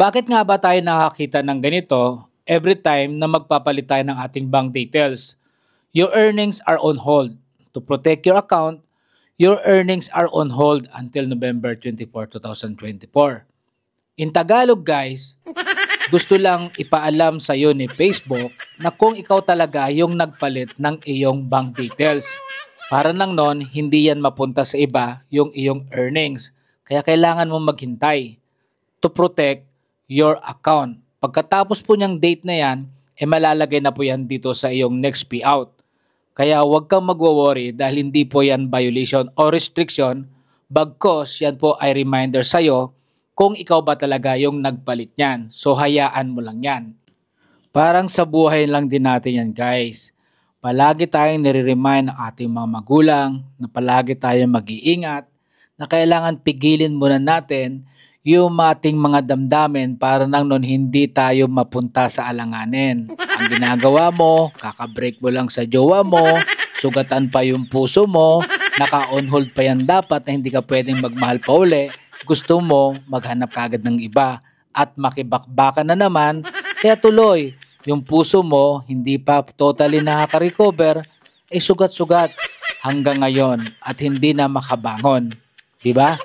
Bakit nga ba tayo nakakita ng ganito every time na magpapalit tayo ng ating bank details? Your earnings are on hold. To protect your account, your earnings are on hold until November 24, 2024. In Tagalog guys, gusto lang ipaalam sa iyo ni Facebook na kung ikaw talaga yung nagpalit ng iyong bank details. Para nang nun, hindi yan mapunta sa iba yung iyong earnings. Kaya kailangan mo maghintay to protect your account. Pagkatapos po niyang date na yan, malalagay na po yan dito sa iyong next payout. Kaya huwag kang magwo-worry dahil hindi po yan violation o restriction, bagkos yan po ay reminder sa iyo kung ikaw ba talaga yung nagpalit niyan. So hayaan mo lang yan. Parang sa buhay lang din natin yan guys. Palagi tayong nire-remind ng ating mga magulang na palagi tayong mag-iingat na kailangan pigilin muna natin yung ating mga damdamin para nang nun hindi tayo mapunta sa alanganin. Ang ginagawa mo, kakabreak mo lang sa jowa mo, sugatan pa yung puso mo, naka-on hold pa yan dapat na hindi ka pwedeng magmahal pa uli, gusto mo maghanap kagad ng iba at makibakbakan na naman, kaya tuloy, yung puso mo hindi pa totally nakaka-recover, sugat-sugat hanggang ngayon at hindi na makabangon. Diba?